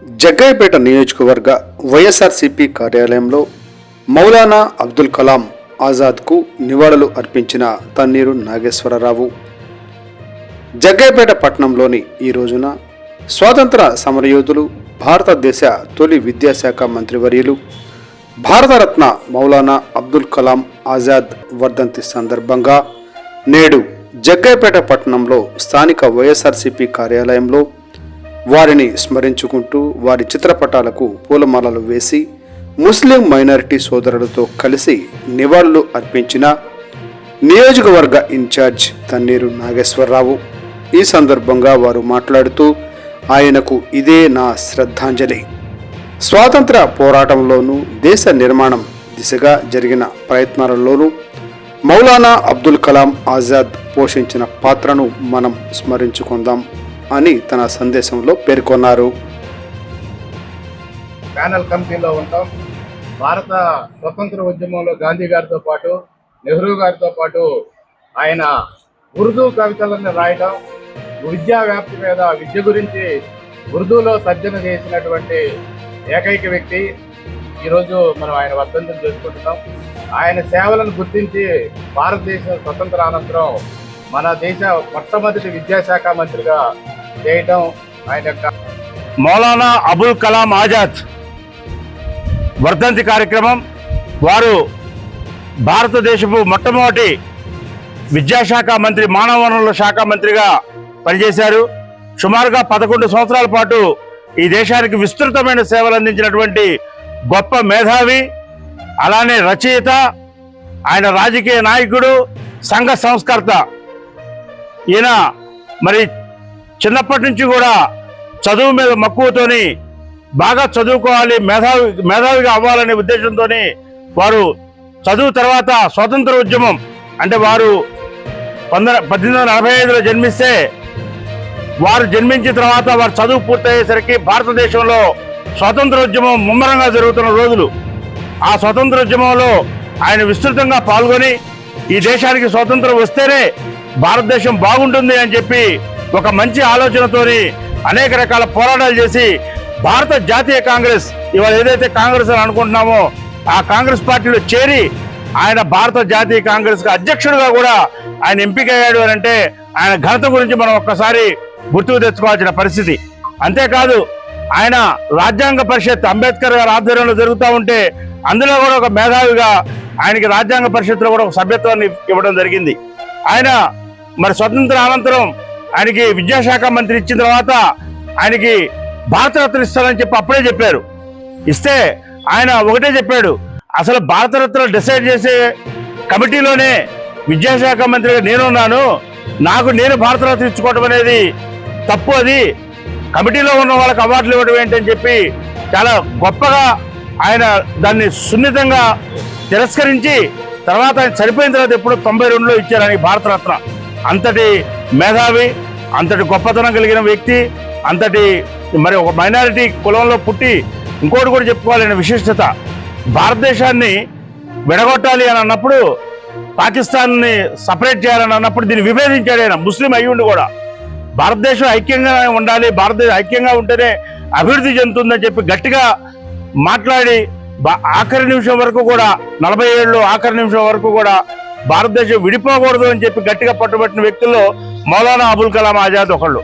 జగ్గయ్యపేట నియోజకవర్గ వైఎస్ఆర్సీపీ కార్యాలయంలో మౌలానా అబ్దుల్ కలాం ఆజాద్కు నివాళులు అర్పించిన తన్నీరు నాగేశ్వరరావు. జగ్గయ్యపేట పట్టణంలోని ఈ రోజున స్వాతంత్ర సమరయోధులు, భారతదేశ తొలి విద్యాశాఖ మంత్రివర్యులు, భారతరత్న మౌలానా అబ్దుల్ కలాం ఆజాద్ వర్ధంతి సందర్భంగా నేడు జగ్గయ్యపేట పట్టణంలో స్థానిక వైఎస్ఆర్సీపీ కార్యాలయంలో వారిని స్మరించుకుంటూ వారి చిత్రపటాలకు పూలమాలలు వేసి ముస్లిం మైనారిటీ సోదరులతో కలిసి నివాళులు అర్పించిన నియోజకవర్గ ఇన్ఛార్జ్ తన్నీరు నాగేశ్వరరావు. ఈ సందర్భంగా వారు మాట్లాడుతూ, ఆయనకు ఇదే నా శ్రద్ధాంజలి. స్వాతంత్ర పోరాటంలోనూ దేశ నిర్మాణం దిశగా జరిగిన ప్రయత్నాలలోనూ మౌలానా అబ్దుల్ కలాం ఆజాద్ పోషించిన పాత్రను మనం స్మరించుకుందాం అని తన సందేశంలో పేర్కొన్నారు. ప్యానల్ కమిటీలో ఉంటాం. భారత స్వతంత్ర ఉద్యమంలో గాంధీ గారితో పాటు, నెహ్రూ గారితో పాటు ఆయన ఉర్దూ కవితలను రాయడం, విద్యా వ్యాప్తి మీద విద్య గురించి ఉర్దూలో తర్జన చేసినటువంటి ఏకైక వ్యక్తి. ఈరోజు మనం ఆయన వర్ధంతిని చేసుకుంటున్నాం. ఆయన సేవలను గుర్తించి భారతదేశ స్వతంత్ర అనంతరం మన దేశ మొట్టమొదటి విద్యాశాఖ మంత్రిగా చేయడం ఆయన యొక్క మౌలానా అబుల్ కలాం ఆజాద్ వర్ధంతి కార్యక్రమం. వారు భారతదేశపు మొట్టమొదటి విద్యాశాఖ మంత్రి, మానవ వనరుల శాఖ మంత్రిగా పనిచేశారు. సుమారుగా 11 సంవత్సరాల పాటు ఈ దేశానికి విస్తృతమైన సేవలు అందించినటువంటి గొప్ప మేధావి, అలానే రచయిత, ఆయన రాజకీయ నాయకుడు, సంఘ సంస్కర్త. ఈయన మరి చిన్నప్పటి నుంచి కూడా చదువు మీద మక్కువతోని బాగా చదువుకోవాలి, మేధావిగా అవ్వాలనే ఉద్దేశంతో వారు చదువు తర్వాత స్వాతంత్ర ఉద్యమం, అంటే వారు 1845లో జన్మిస్తే వారు జన్మించిన తర్వాత వారు చదువు పూర్తయ్యేసరికి భారతదేశంలో స్వాతంత్ర ఉద్యమం ముమ్మరంగా జరుగుతున్న రోజులు. ఆ స్వాతంత్ర ఉద్యమంలో ఆయన విస్తృతంగా పాల్గొని ఈ దేశానికి స్వాతంత్రం వస్తేనే భారతదేశం బాగుంటుంది అని చెప్పి ఒక మంచి ఆలోచనతోని అనేక రకాల పోరాటాలు చేసి భారత జాతీయ కాంగ్రెస్, ఇవాళ ఏదైతే కాంగ్రెస్ అని అనుకుంటున్నామో ఆ కాంగ్రెస్ పార్టీలో చేరి ఆయన భారత జాతీయ కాంగ్రెస్ అధ్యక్షుడిగా కూడా ఆయన ఎంపికయ్యాడు అని అంటే ఆయన ఘనత గురించి మనం ఒక్కసారి గుర్తుకు తెచ్చుకోవాల్సిన పరిస్థితి. అంతేకాదు, ఆయన రాజ్యాంగ పరిషత్ అంబేద్కర్ గారి ఆధ్వర్యంలో జరుగుతూ ఉంటే అందులో కూడా ఒక మేధావిగా ఆయనకి రాజ్యాంగ పరిషత్లో కూడా ఒక సభ్యత్వాన్ని ఇవ్వడం జరిగింది. ఆయన మరి స్వతంత్ర అనంతరం ఆయనకి విద్యాశాఖ మంత్రి ఇచ్చిన తర్వాత ఆయనకి భారతరత్న ఇస్తానని చెప్పి అప్పుడే చెప్పారు. ఇస్తే ఆయన ఒకటే చెప్పాడు, అసలు భారతరత్న డిసైడ్ చేసే కమిటీలోనే విద్యాశాఖ మంత్రిగా నేనున్నాను, నేను భారతరత్న ఇచ్చుకోవడం అనేది తప్పు, అది కమిటీలో ఉన్న వాళ్ళకి అవార్డులు ఇవ్వడం ఏంటని చెప్పి చాలా గొప్పగా ఆయన దాన్ని సున్నితంగా తిరస్కరించి తర్వాత ఆయన చనిపోయిన తర్వాత ఎప్పుడు 92లో ఇచ్చారు ఆయనకి భారతరత్న. అంతటి మేధావి, అంతటి గొప్పతనం కలిగిన వ్యక్తి, అంతటి మరి ఒక మైనారిటీ కులంలో పుట్టి ఇంకోటి కూడా చెప్పుకోవాలనే విశిష్టత. భారతదేశాన్ని విడగొట్టాలి అని అన్నప్పుడు, పాకిస్తాన్ని సపరేట్ చేయాలని అన్నప్పుడు దీన్ని విభేదించాడు ఆయన, ముస్లిం అయ్యుండి కూడా. భారతదేశం ఐక్యంగా ఉండాలి, భారతదేశం ఐక్యంగా ఉంటేనే అభివృద్ధి చెందుతుందని చెప్పి గట్టిగా మాట్లాడి ఆఖరి నిమిషం వరకు కూడా 47లో ఆఖరి నిమిషం వరకు కూడా భారతదేశం విడిపోకూడదు అని చెప్పి గట్టిగా పట్టుబట్టిన వ్యక్తుల్లో మౌలానా అబుల్ కలాం ఆజాద్ ఒకళ్ళు.